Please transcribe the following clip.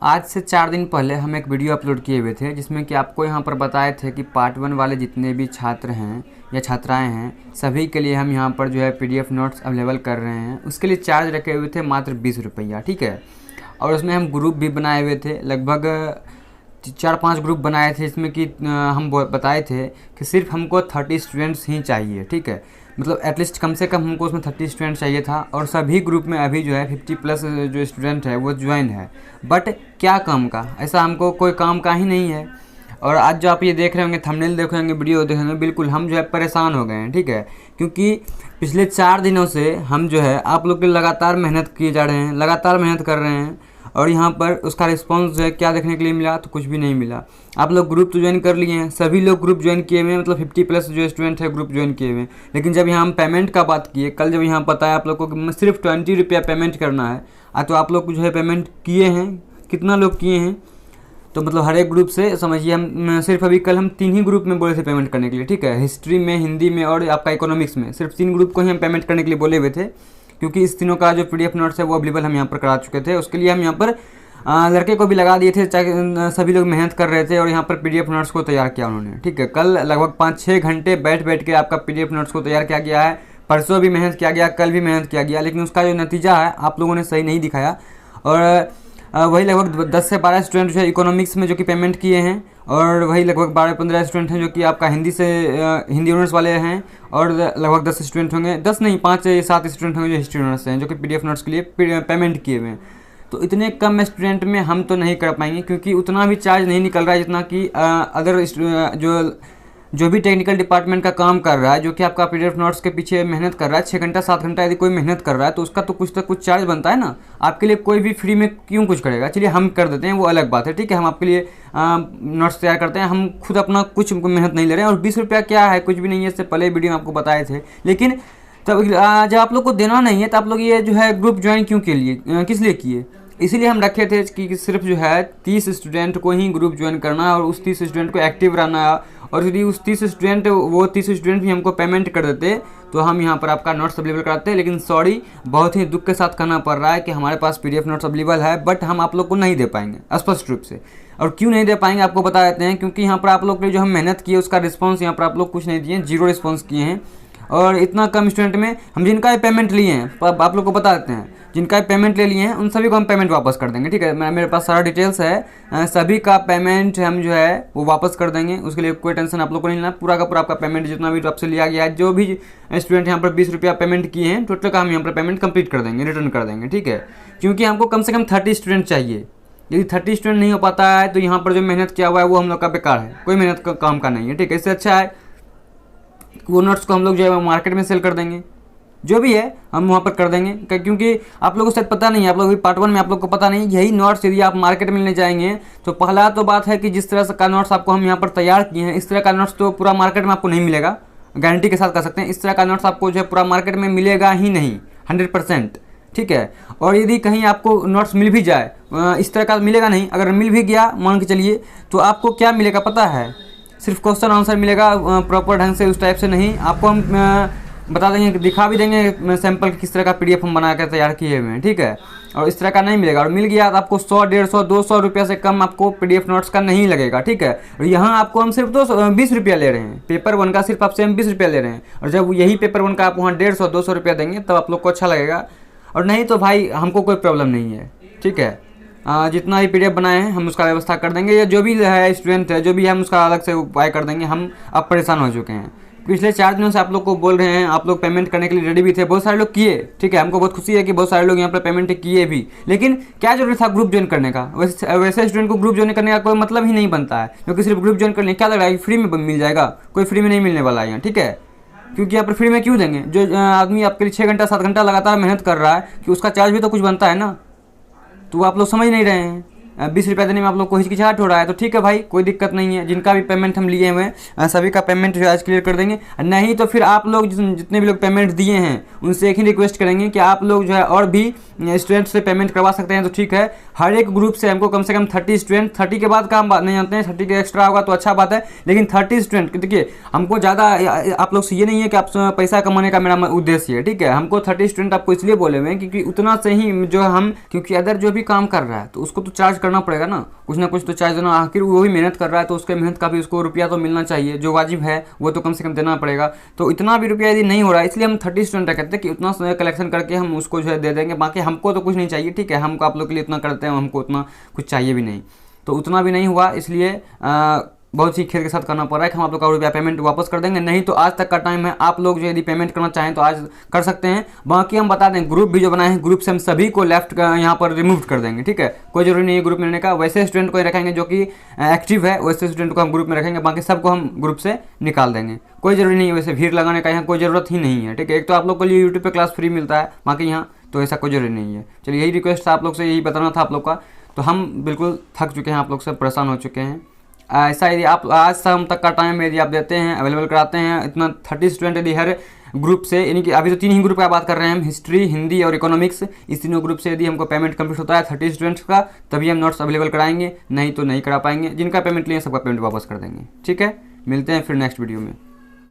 आज से 4 दिन पहले हम एक वीडियो अपलोड किए हुए थे जिसमें कि आपको यहाँ पर बताए थे कि पार्ट 1 वाले जितने भी छात्र हैं या छात्राएं हैं सभी के लिए हम यहाँ पर जो है पीडीएफ नोट्स अवेलेबल कर रहे हैं। उसके लिए चार्ज रखे हुए थे मात्र 20 रुपया, ठीक है। और उसमें हम ग्रुप भी बनाए हुए थे, लगभग 4-5 ग्रुप बनाए थे जिसमें कि हम बताए थे कि सिर्फ हमको 30 स्टूडेंट्स ही चाहिए, ठीक है। मतलब एटलीस्ट कम से कम हमको उसमें 30 स्टूडेंट चाहिए था और सभी ग्रुप में अभी जो है 50+ जो स्टूडेंट है वो ज्वाइन है। बट क्या काम का, ऐसा हमको कोई काम का ही नहीं है। और आज जो आप ये देख रहे होंगे, थंबनेल देख रहे होंगे, वीडियो देख रहे होंगे, बिल्कुल हम जो है परेशान हो गए हैं, ठीक है। क्योंकि पिछले 4 दिनों से हम जो है आप लोग के लगातार मेहनत किए जा रहे हैं, लगातार मेहनत कर रहे हैं और यहाँ पर उसका रिस्पांस जो है क्या देखने के लिए मिला, तो कुछ भी नहीं मिला। आप लोग ग्रुप तो ज्वाइन कर लिए हैं, सभी लोग ग्रुप ज्वाइन किए हुए हैं, मतलब 50+ जो स्टूडेंट है ग्रुप ज्वाइन किए हुए हैं। लेकिन जब यहाँ हम पेमेंट का बात किए, कल जब यहाँ बताया आप लोग को कि सिर्फ 20 रुपया पेमेंट करना है, तो आप लोग जो है पेमेंट किए हैं। कितना लोग किए हैं, तो मतलब हर एक ग्रुप से समझिए हम सिर्फ अभी कल हम 3 ही ग्रुप में बोले थे पेमेंट करने के लिए, ठीक है। हिस्ट्री में, हिंदी में और आपका इकोनॉमिक्स में सिर्फ 3 ग्रुप को ही हम पेमेंट करने के लिए बोले हुए थे। क्योंकि इस तीनों का जो पीडीएफ नोट्स है वो अवेलेबल हम यहाँ पर करा चुके थे। उसके लिए हम यहाँ पर लड़के को भी लगा दिए थे, चाहे सभी लोग मेहनत कर रहे थे और यहाँ पर पीडीएफ नोट्स को तैयार किया उन्होंने, ठीक है। कल लगभग 5-6 घंटे बैठ के आपका पीडीएफ नोट्स को तैयार किया गया है। परसों भी मेहनत किया गया, कल भी मेहनत किया गया, लेकिन उसका जो नतीजा है आप लोगों ने सही नहीं दिखाया। और वही लगभग 10 से 12 स्टूडेंट जो है इकोनॉमिक्स में जो कि पेमेंट किए हैं, और वही लगभग 12-15 स्टूडेंट हैं जो कि आपका हिंदी से हिंदी ऑनर्स वाले हैं, और लगभग 10 स्टूडेंट होंगे, 10 नहीं 5-7 स्टूडेंट होंगे जो हिस्ट्री ऑनर्स हैं, जो कि पीडीएफ नोट्स के लिए पेमेंट किए हुए हैं। तो इतने कम स्टूडेंट में हम तो नहीं कर पाएंगे, क्योंकि उतना भी चार्ज नहीं निकल रहा है जितना कि अदर जो भी टेक्निकल डिपार्टमेंट का काम कर रहा है, जो कि आपका पीडीएफ नोट्स के पीछे मेहनत कर रहा है 6 घंटा 7 घंटा। यदि कोई मेहनत कर रहा है तो उसका तो कुछ चार्ज बनता है ना। आपके लिए कोई भी फ्री में क्यों कुछ करेगा। चलिए हम कर देते हैं, वो अलग बात है, ठीक है। हम आपके लिए नोट्स तैयार करते हैं, हम खुद अपना कुछ मेहनत नहीं ले रहे हैं। और 20 रुपया क्या है, कुछ भी नहीं है, इससे पहले वीडियो में आपको बताए थे। लेकिन तब जब आप लोग को देना नहीं है तो आप लोग ये जो है ग्रुप ज्वाइन क्यों के लिए, किस लिए किए। इसीलिए हम रखे थे कि सिर्फ जो है 30 स्टूडेंट को ही ग्रुप ज्वाइन करना है और उस 30 स्टूडेंट को एक्टिव रहना है। और यदि उस 30 स्टूडेंट भी हमको पेमेंट कर देते तो हम यहाँ पर आपका नोट्स अवेलेबल कराते। लेकिन सॉरी, बहुत ही दुख के साथ कहना पड़ रहा है कि हमारे पास पीडीएफ नोट्स अवेलेबल है, बट हम आप लोग को नहीं दे पाएंगे स्पष्ट रूप से। और क्यों नहीं दे पाएंगे आपको बता देते हैं, क्योंकि यहाँ पर आप लोग ने जो हम मेहनत की है उसका रिस्पॉन्स यहाँ पर आप लोग कुछ नहीं दिए, 0 रिस्पॉन्स किए हैं। और इतना कम स्टूडेंट में हम जिनका भी पेमेंट लिए हैं, आप लोग को बता देते हैं, जिनका भी पेमेंट ले लिए हैं उन सभी को हम पेमेंट वापस कर देंगे, ठीक है। मेरे पास सारा डिटेल्स है, सभी का पेमेंट हम जो है वो वापस कर देंगे। उसके लिए कोई टेंशन आप लोग को नहीं लेना। पूरा का पूरा आपका पेमेंट जितना भी आपसे लिया गया है, जो भी स्टूडेंट यहाँ पर 20 रुपया पेमेंट किए हैं, टोटल का हम यहाँ पर पेमेंट कंप्लीट कर देंगे, रिटर्न कर देंगे, ठीक है। क्योंकि हमको कम से कम 30 स्टूडेंट चाहिए। यदि 30 स्टूडेंट नहीं हो पाता है तो यहाँ पर जो मेहनत किया हुआ है वो हम लोग का बेकार है, कोई मेहनत का काम का नहीं है, ठीक है। इससे अच्छा है वो नोट्स को हम लोग जो है मार्केट में सेल कर देंगे, जो भी है हम वहाँ पर कर देंगे। क्योंकि आप लोगों को शायद पता नहीं है, आप लोग भी पार्ट 1 में आप लोग को पता नहीं, यही नोट्स यदि आप मार्केट में लेने जाएंगे तो पहला तो बात है कि जिस तरह का नोट्स आपको हम यहाँ पर तैयार किए हैं, इस तरह का नोट्स तो पूरा मार्केट में आपको नहीं मिलेगा, गारंटी के साथ कह सकते हैं। इस तरह का नोट्स आपको जो है पूरा मार्केट में मिलेगा ही नहीं 100%, ठीक है। और यदि कहीं आपको नोट्स मिल भी जाए, इस तरह का मिलेगा नहीं। अगर मिल भी गया मान के चलिए, तो आपको क्या मिलेगा पता है, सिर्फ क्वेश्चन आंसर मिलेगा, प्रॉपर ढंग से उस टाइप से नहीं। आपको हम बता देंगे, दिखा भी देंगे सैंपल किस तरह का पीडीएफ हम बना कर तैयार किए हुए हैं, ठीक है। और इस तरह का नहीं मिलेगा। और मिल गया तो आपको 100, 150, 200 रुपया से कम आपको पीडीएफ नोट्स का नहीं लगेगा, ठीक है। और यहाँ आपको हम सिर्फ 20 रुपया ले रहे हैं, पेपर 1 का सिर्फ आपसे हम 20 रुपया ले रहे हैं। और जब यही पेपर 1 का आप वहाँ 150, 200 रुपया देंगे तब आप लोग को अच्छा लगेगा। और नहीं तो भाई हमको कोई प्रॉब्लम नहीं है, ठीक है। जितना भी पीडीएफ बनाए हैं हम उसका व्यवस्था कर देंगे, या जो भी है स्टूडेंट है जो भी है हम उसका अलग से उपाय कर देंगे। हम अब परेशान हो चुके हैं, पिछले 4 दिनों से आप लोग को बोल रहे हैं, आप लोग पेमेंट करने के लिए रेडी भी थे, बहुत सारे लोग किए, ठीक है। हमको बहुत खुशी है कि बहुत सारे लोग यहाँ पर पेमेंट किए भी। लेकिन क्या जरूरत था ग्रुप ज्वाइन करने का। वैसे स्टूडेंट को ग्रुप ज्वाइन करने का कोई मतलब ही नहीं बनता है, क्योंकि सिर्फ ग्रुप ज्वाइन करने क्या लग रहा है फ्री में मिल जाएगा, कोई फ्री में नहीं मिलने वाला है यहाँ, ठीक है। क्योंकि यहाँ पर फ्री में क्यों देंगे, जो आदमी आपके लिए 6 घंटा 7 घंटा लगातार मेहनत कर रहा है कि उसका चार्ज भी तो कुछ बनता है ना। तो आप लोग समझ नहीं रहे हैं। 20 रुपया देने में आप लोग को हिचकिचाहट हो रहा है, तो ठीक है भाई, कोई दिक्कत नहीं है। जिनका भी पेमेंट हम लिए हुए हैं सभी का पेमेंट जो आज क्लियर कर देंगे। नहीं तो फिर आप लोग जितने भी लोग पेमेंट दिए हैं उनसे एक ही रिक्वेस्ट करेंगे कि आप लोग जो है और भी स्टूडेंट से पेमेंट करवा सकते हैं, तो ठीक है। हर एक ग्रुप से हमको कम से कम 30 स्टूडेंट, 30 के बाद का हम बात नहीं जानते हैं, 30 के एक्स्ट्रा होगा तो अच्छा बात है, लेकिन 30 स्टूडेंट, देखिए हमको ज़्यादा आप लोग से ये नहीं है कि आप पैसा कमाने का मेरा उद्देश्य है, ठीक है। हमको 30 स्टूडेंट आपको इसलिए बोले हुए हैं क्योंकि उतना से ही जो हम, क्योंकि अदर जो भी काम कर रहा है तो उसको तो चार्ज करना पड़ेगा ना कुछ तो चार्ज देना, आखिर वो भी मेहनत कर रहा है तो उसके मेहनत का भी उसको रुपया तो मिलना चाहिए, जो वाजिब है वो तो कम से कम देना पड़ेगा। तो इतना भी रुपया यदि नहीं हो रहा है इसलिए हम 30 स्टूडेंट कहते हैं कि उतना कलेक्शन करके हम उसको जो है दे देंगे, बाकी हमको तो कुछ नहीं चाहिए, ठीक है। हमको आप लोग के लिए इतना करते हैं, हमको उतना कुछ चाहिए भी नहीं, तो उतना भी नहीं हुआ, इसलिए बहुत ही खेल के साथ करना पड़ रहा है कि हम आप लोग का रुपया पेमेंट वापस कर देंगे। नहीं तो आज तक का टाइम है, आप लोग जो यदि पेमेंट करना चाहें तो आज कर सकते हैं। बाकी हम बता दें ग्रुप भी जो बनाए हैं, ग्रुप से हम सभी को लेफ्ट यहाँ पर रिमूव कर देंगे, ठीक है। कोई जरूरी नहीं है ग्रुप में रहने का, वैसे स्टूडेंट को ही रखेंगे जो कि एक्टिव है, वैसे स्टूडेंट को हम ग्रुप में रखेंगे, बाकी सबको हम ग्रुप से निकाल देंगे। कोई जरूरी नहीं है वैसे भीड़ लगाने का, यहाँ कोई ज़रूरत ही नहीं है, ठीक है। एक तो आप लोग के लिए यूट्यूब पर क्लास फ्री मिलता है, बाकी यहाँ तो ऐसा कोई जरूरी नहीं है। चलिए यही रिक्वेस्ट था आप लोग से, यही बताना था आप लोग का। तो हम बिल्कुल थक चुके हैं, आप लोग से परेशान हो चुके हैं। ऐसा यदि आप आज शाम तक का टाइम यदि आप देते हैं, अवेलेबल कराते हैं, इतना 30 स्टूडेंट यदि हर ग्रुप से, यानी कि अभी तो 3 ही ग्रुप का बात कर रहे हैं हम, हिस्ट्री, हिंदी और इकोनॉमिक्स, इस तीनों ग्रुप से यदि हमको पेमेंट कंप्लीट होता है 30 स्टूडेंट्स का, तभी हम नोट्स अवेलेबल कराएंगे, नहीं तो नहीं करा पाएंगे। जिनका पेमेंट लिए सबका पेमेंट वापस कर देंगे, ठीक है। मिलते हैं फिर नेक्स्ट वीडियो में।